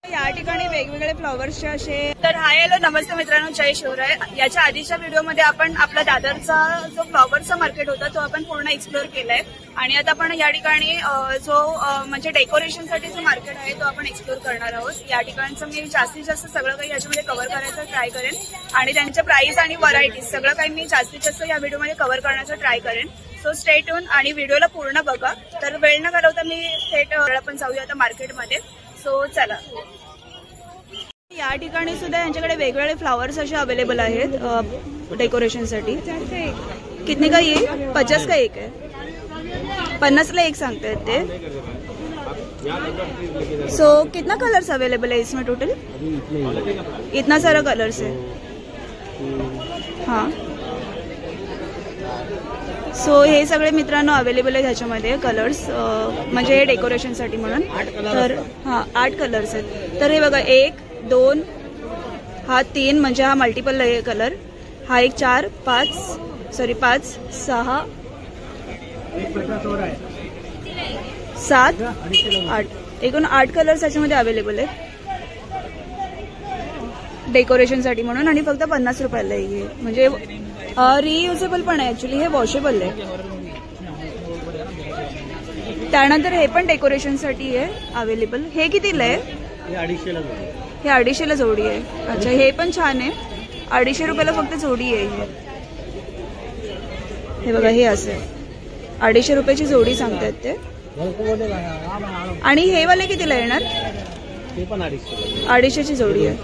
या ठिकाणी वेगवेगळे फ्लॉवर्सचे असे तर हाय हॅलो नमस्ते मित्रांनो, जय शिवराय। याच्या आधीच्या व्हिडिओमध्ये आपण आपला दादरचा जो फ्लॉवर्सचा मार्केट होता तो आपण पूर्ण एक्सप्लोर केलाय आणि आता आपण या ठिकाणी जो म्हणजे डेकोरेशनसाठी जो मार्केट आहे तो आपण एक्सप्लोर करणार आहोत। या ठिकाणचं मी जास्तीत जास्त सगळं काही याच्यामध्ये कव्हर करायचं ट्राय करेन आणि त्यांच्या प्राइस आणि व्हरायटीज सगळं काही मी जास्तीत जास्त या व्हिडिओमध्ये कव्हर करण्याचा ट्राय करेन। सो स्टे ट्यून आणि व्हिडिओला पूर्ण बघा। तर वेळ न घालवता मी थेट आपण जाऊया आता मार्केटमध्ये। सो चला। या ठिकाणी सुद्धा यांच्याकडे वेगवेगळे फ्लावर्स असे अवेलेबल आहेत डेकोरेशनसाठी। कितने का ये 50 का एक है, 50 ला एक सांगते ते। सो कितना कलर्स अवेलेबल है इसमें टोटल? इतना सारा कलर्स है। हाँ सो हे सगळे मित्रांनो अवेलेबल आहे ह्याच्यामध्ये कलर्स म्हणजे हे डेकोरेशनसाठी म्हणून। तर हां 8 कलर्स आहेत। तर हे बघा 1 2 हा 3 म्हणजे हा मल्टिपल आहे कलर। हा एक 4 5 6 7 8 एकूण 8 कलर्स याच्यामध्ये अवेलेबल आहेत डेकोरेशनसाठी म्हणून आणि फक्त 50 रुपयाला आहे। म्हणजे रियुजेबल पण आहे ऍक्च्युली, हे वॉशेबल आहे। त्यानंतर हे पण डेकोरेशनसाठी आहे अवेलेबल। हे कितीला आहे? हे 250 ला जोडी आहे। अच्छा हे पण छान आहे, 250 रुपयाला फक्त जोडी आहे। हे बघा हे असे 250 रुपयाची जोडी सांगतात ते। आणि हे वाले कितीला येणार? 250 ची जोडी आहे।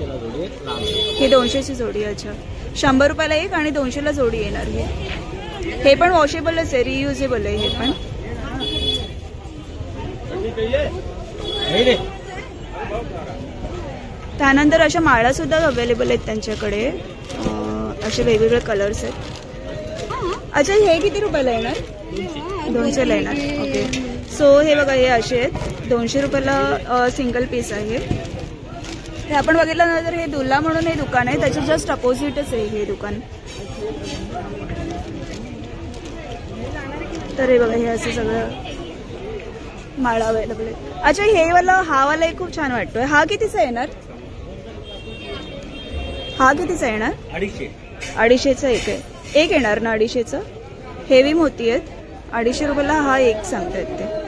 ही 200 ची जोडी आहे। अच्छा 100 रुपयाला एक आणि 200 ला जोडी येणार। हे पण वॉशेबलच आहे, रियुजेबल आहे हे पण। त्यानंतर अशा माळा सुद्धा अवेलेबल आहेत त्यांच्याकडे, असे वेगवेगळे कलर्स आहेत। अच्छा हे किती रुपयाला येणार? 200 ला येणार। ओके सो हे बघा हे असे आहेत 200 रुपयाला सिंगल पीस आहे। हे आपण बघितलं ना तर हे दुल्ला म्हणून हे दुकान आहे, त्याच्या जस्ट अपोजिटच आहे हे दुकान। तर हे बघा हे असं सगळं माळा अवेलेबल आहे। अच्छा हे वाला हा वाला एक खूप छान वाटतोय। हा कितीचा येणार? हा कितीचा येणार? 250चा एक आहे। एक येणार ना 250चा? हेवी मोती आहेत, 250 रुपयाला हा एक सांगतायत ते।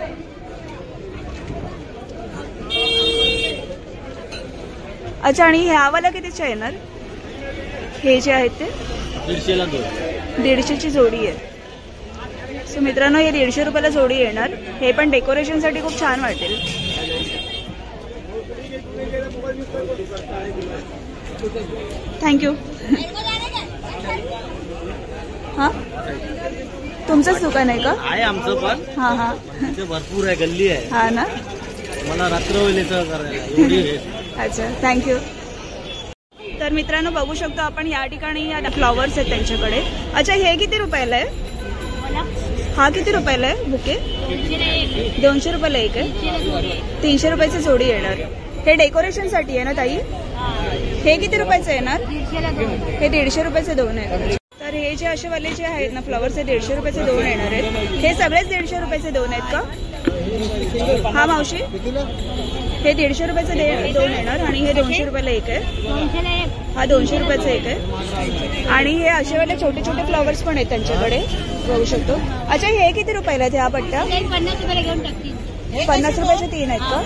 अच्छा आणि ह्या वाला कितीचा येणार? हे जे आहेत ते 150 ची जोडी आहे। सो मित्रांनो हे 150 रुपयाला जोडी येणार। हे पण डेकोरेशनसाठी खूप छान वाटेल। थँक्यू। हा तुमचंच दुकान आहे का? आहे आमचं पण। हा हा भरपूर आहे, गल्ली आहे। हा ना मला रात्र होईल करायला। अच्छा थँक्यू। तर मित्रांनो बघू शकतो आपण या ठिकाणी फ्लॉवर्स आहेत त्यांच्याकडे। अच्छा हे किती रुपयाला आहे? हा किती रुपयाला आहे बुके? 200 रुपयाला एक आहे, 300 रुपयाची जोडी येणार। हे डेकोरेशनसाठी आहे ना ताई? हे किती रुपयाचं येणार? हे 150 रुपयाचे 2 आहेत। तर हे जे असे वाले जे आहेत ना फ्लॉवर्स हे 150 रुपयाचे 2 येणार आहेत। हे सगळेच 150 रुपयाचे 2 आहेत का? हा मावशी हे 150 रुपयाचे 2 येणार आणि हे 200 रुपयाला एक आहे। हा 200 रुपयाचा एक आहे। आणि हे असे वाले छोटे छोटे फ्लॉवर्स पण आहेत त्यांच्याकडे, बघू शकतो। अच्छा हे किती रुपयाला आहेत ह्या पट्ट्या? 50 रुपयाचे 3 आहेत का?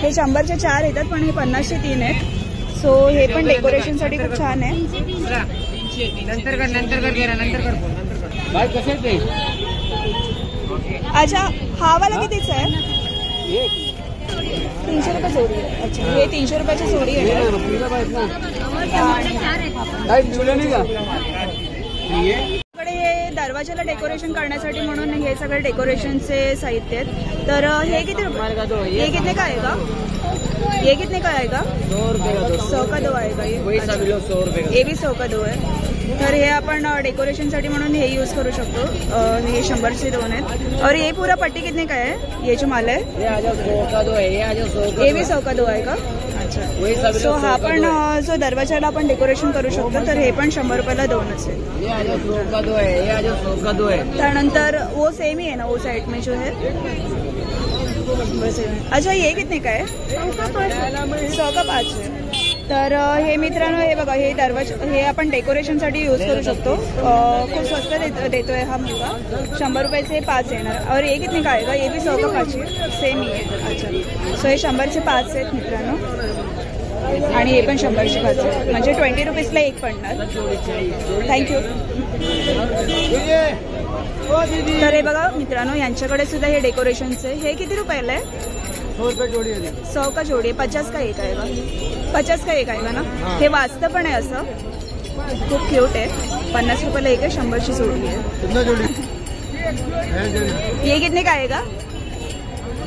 हे 100चे 4 येतात पण हे 50चे 3 आहेत। सो हे पण डेकोरेशनसाठी खूप छान आहे। अच्छा हा वाला कितीचा आहे? 300 रुपये जोडी आहे। अच्छा हे 300 रुपयाची जोडी आहे। हे दरवाजाला डेकोरेशन करण्यासाठी म्हणून हे सगळे डेकोरेशनचे साहित्य आहेत। तर हे किती रुपये? हे कितने का आएगा? ये कितने का आएगा? 100 का 2 आएगा ये भी 100 का 2 है। तर हे आपण डेकोरेशनसाठी म्हणून हे यूज करू शकतो। हे 100चे 2 आहेत। और ये पूरा पट्टी कितने का है? ये जो माला है ये भी 100 का 2 आहे का? अच्छा सो हा पण जो दरवाजाला आपण डेकोरेशन करू शकतो तर हे पण 100 रुपयाला 2 असेल। त्यानंतर वो सेम ही है ना वो साइड में जो है अच्छा ये कितने का है? 100 का 5 है. तर हे मित्रांनो हे बघा हे दरवाजा हे आपण डेकोरेशनसाठी यूज करू शकतो. खूप स्वस्त देतोय हा मुलगा. 100 रुपयाचे 5 येणार. और ये कितने का आएगा? ये भी 100 का 5 है. सेम ही आहे. अच्छा सो हे 100चे 5 आहेत मित्रांनो आणि हे पण 100चे 5 आहेत म्हणजे 20 रुपीजला एक पडणार. थँक्यू. तर हे बघा मित्रांनो यांच्याकडे सुद्धा हे डेकोरेशनचे हे किती रुपयाला आहे? 100 रुपये जोडी आहे. 100 का जोडी आहे. 50 का एक आहे का? 50 का एक आहे का ना? हे वाचतं पण आहे असं. खूप क्यूट आहे. 50 रुपयाला एक आहे. 100ची जोडी आहे. ये कितने का आएगा?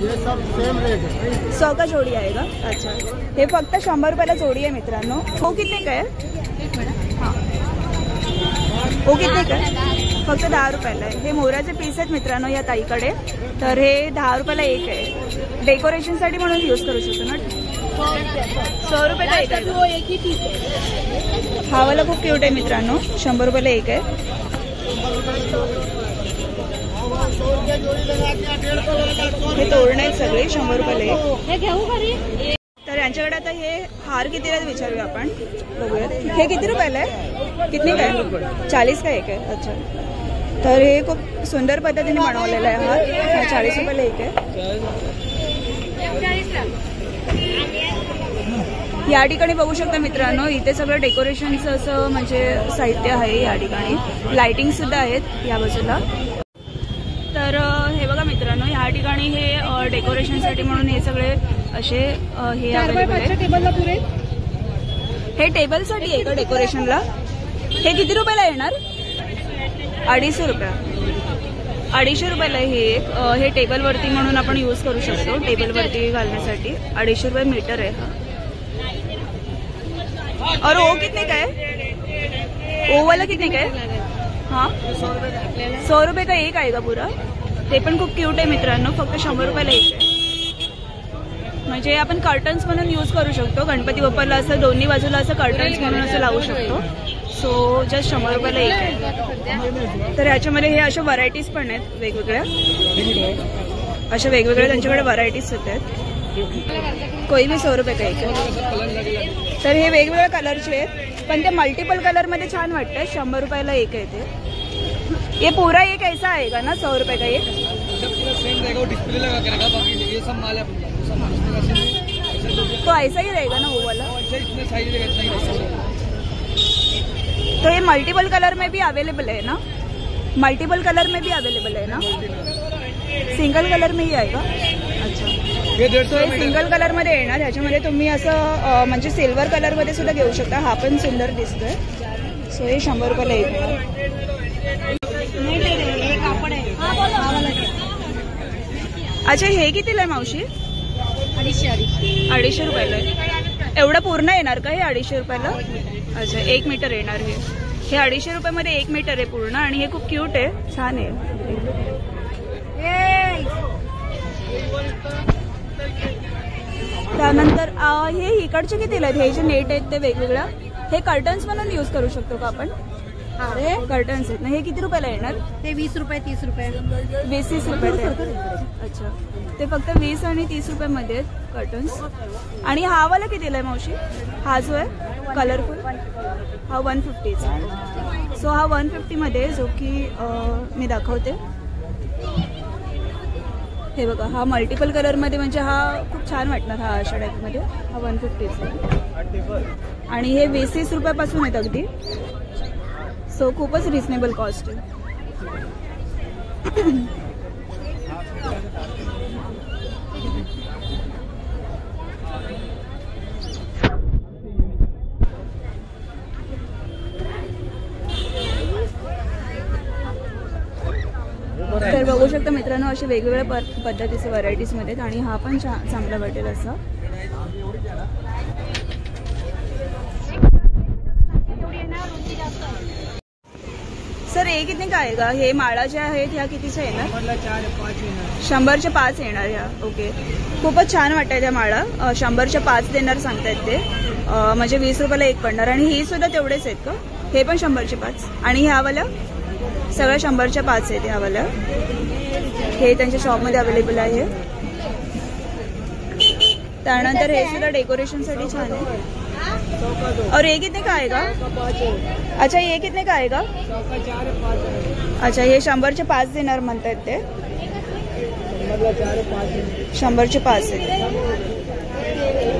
ये सब सेम रेट है. 100 का जोडी आहे का? अच्छा हे फक्त 100 रुपयाला जोडी आहे मित्रांनो. हो कितने का आहे? हो कितने का आहे? फक्त 10 रुपयाला आहे. हे मोराचे पीस आहेत मित्रांनो या ताईकडे. तर हे 10 रुपयाला एक आहे. डेकोरेशनसाठी म्हणून यूज करू शकतो ना. 100 रुपये का एक आहे. हा वाला खूप क्यूट आहे मित्रांनो. 100 रुपयाला एक आहे. हे तोरण आहेत सगळे 100 रुपयाला एक. तर यांच्याकडे आता हे हार कितीला विचारूया आपण. बघूया हे किती रुपयाला आहे? कितने काय? 40 का एक आहे. अच्छा तर हे खूप सुंदर पद्धतीने बनवलेलं आहे हार. 40 रुपयाला एक आहे. या ठिकाणी बघू शकता मित्रांनो इथे सगळं डेकोरेशनचं असं म्हणजे साहित्य आहे. या ठिकाणी लाइटिंग सुद्धा आहेत या बाजूला. तर हे बघा मित्रांनो या ठिकाणी हे डेकोरेशनसाठी म्हणून हे सगळे असे हे अवेलेबल आहे. हे टेबलसाठी आहे का डेकोरेशनला? हे किती रुपयाला येणार? 250 रुपये. 250 रुपयाला हे एक हे टेबलवरती म्हणून आपण यूज करू शकतो. टेबलवरती घालण्यासाठी 250 रुपये मीटर आहे हा. और वो कितने का है? वो वाला कितने का है? हाँ 100 रुपये का एक आएगा पूरा. ते पण खूप क्यूट आहे मित्रांनो. फक्त 100 रुपयाला एक आहे. म्हणजे आपण कर्टन्स म्हणून यूज करू शकतो. गणपती बाप्पाला असं दोन्ही बाजूला असं कर्टन्स म्हणून असं लावू शकतो. सो जस्ट 100 रुपयाला एक आहे. तर ह्याच्यामध्ये हे अशा व्हरायटीज पण आहेत वेगवेगळ्या. अशा वेगवेगळ्या त्यांच्याकडे व्हरायटीज आहेत. कोई भी 100 रुपये का एक आहे. तर हे वेगवेगळ्या कलरचे आहेत पण ते मल्टिपल कलरमध्ये छान वाटतं. 100 रुपयाला एक आहे ते. ये पूरा एक ऐसा आएगा ना 100 रुपये का एक? तो ऐसा ही रहेगा ना वो वाला? तो ये मल्टीपल कलर में भी अवेलेबल है ना? मल्टीपल कलर में भी अवेलेबल है ना? सिंगल कलर में ही आएगा. अच्छा तो हे सिंगल कलर मध्ये येणार. ह्याच्यामध्ये तुम्ही असं म्हणजे सिल्वर कलर मध्ये सुद्धा घेऊ शकता. हा पण सुंदर दिसतोय. सो हे 100 रुपयाला येईल. अच्छा हे कितीला आहे मावशी? 250 रुपयाला आहे. एवढं पूर्ण येणार का हे 250 रुपयाला? अच्छा 1 मीटर येणार हे. हे 250 रुपयामध्ये 1 मीटर आहे पूर्ण आणि हे खूप क्यूट आहे. छान आहे. त्यानंतर हे इकडचे कितीला आहेत? हे जे नेट आहेत ते वेगवेगळ्या हे कर्टन्स म्हणून यूज करू शकतो का आपण? अरे कर्टन्स आहेत ना. हे किती रुपयाला येणार? ते 20 रुपये 30 रुपये 20-30 रुपये. अच्छा ते फक्त 20 आणि 30 रुपयामध्ये आहेत कर्टन्स. आणि हा वाला कितीला आहे मावशी? हा जो आहे कलरफुल हा 150. सो हा 150 मध्ये जो की मी दाखवते. हे बघा हा मल्टिपल कलरमध्ये म्हणजे हा खूप छान वाटणार. हा अशा टाईपमध्ये हा 150 आणि हे 20-30 रुपयापासून आहेत अगदी. सो खूपच रिजनेबल कॉस्ट आहे. तर बघू शकता मित्रांनो असे वेगवेगळ्या पद्धतीचे व्हरायटीजमध्ये आहेत आणि हा पण चांगला वाटेल असा. सर हे किती का आएगा? हे माळा ज्या आहेत ह्या कितीच्या येणार? 100च्या 5 येणार ह्या. ओके खूपच छान वाटतं त्या माळा. 100च्या 5 देणार सांगतायत ते. म्हणजे 20 रुपयाला एक पडणार. आणि ही सुद्धा तेवढेच आहेत का? हे पण 100चे 5 आणि ह्यावाल्या सगळ्या 100च्या 5 आहेत ह्यावाल्या. हे त्यांच्या शॉपमध्ये अवेलेबल आहे. त्यानंतर हे सुद्धा डेकोरेशनसाठी छान आहे. और ये कितने का आएगा? अच्छा ये कितने का आएगा? अच्छा हे 100चे 5 देणार म्हणतायत ते. 100चे 5 आहेत.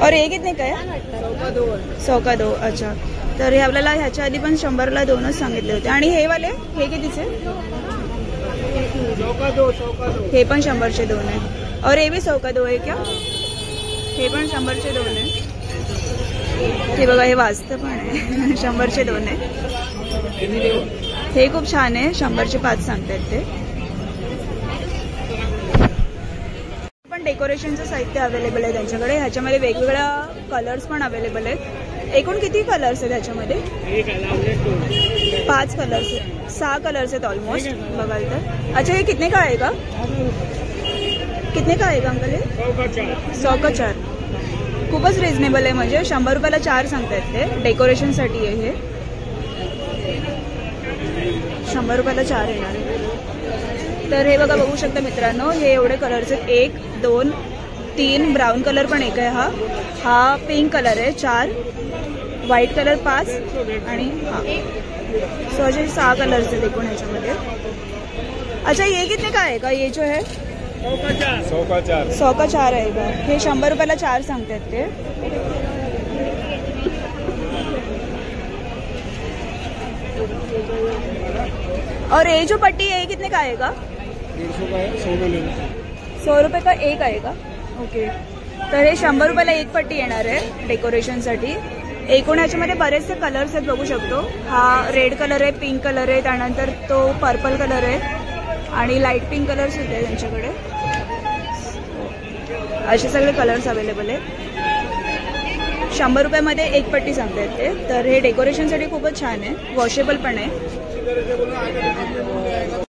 और ये कितने का आहे? 100 का 2. अच्छा तर हे आपल्याला ह्याच्या आधी पण 100ला 2च सांगितले होते. आणि हे वाले हे कितीचे? हे पण 100चे 2 आहे. और ये भी 100 का 2 आहे क्या? हे पण 100चे 2 आहे. हे बघा हे वाजतं पण आहे. 100चे 2 आहे. हे खूप छान आहे. 100चे 5 सांगतायत ते. पण डेकोरेशनचं साहित्य अवेलेबल आहे त्यांच्याकडे. ह्याच्यामध्ये वेगवेगळ्या कलर्स पण अवेलेबल आहेत. एकूण किती कलर्स आहेत ह्याच्यामध्ये? 5 कलर्स आहेत. 6 कलर्स आहेत ऑलमोस्ट बघाल तर. अच्छा हे कितने का आएगा? कितने का आएगा अंकल? हे 100 का 4. खूपच रिजनेबल आहे. म्हणजे 100 रुपयाला 4 सांगतायत ते. डेकोरेशनसाठी आहे हे. 100 रुपयाला 4 येणार आहे. तर हे बघा बघू शकता मित्रांनो. हे एवढे कलर्स आहेत. 1 2 3 ब्राऊन कलर पण एक आहे. हा पिंक कलर आहे 4, व्हाईट कलर 5 आणि हा. सो असे 6 कलर्स आहेत एकूण ह्याच्यामध्ये. अच्छा ये कितने का आएगा? ये जो है 100 का 4 आएगा. हे 100 रुपयाला 4 सांगतात ते. और ये जो पट्टी है ये कितने का आएगा? 150 का है. 100 रुपये का एक आएगा. ओके तर हे 100 रुपयाला एक पट्टी येणार आहे डेकोरेशनसाठी. एकूण ह्याच्यामध्ये बरेचसे कलर्स आहेत बघू शकतो. हा रेड कलर आहे, पिंक कलर आहे, त्यानंतर तो पर्पल कलर आहे आणि लाईट पिंक कलर सुद्धा आहे त्यांच्याकडे. असे सगळे कलर्स अवेलेबल आहेत. 100 रुपयामध्ये एक पट्टी सांगतायत ते. तर हे डेकोरेशनसाठी खूपच छान आहे. वॉशेबल पण आहे.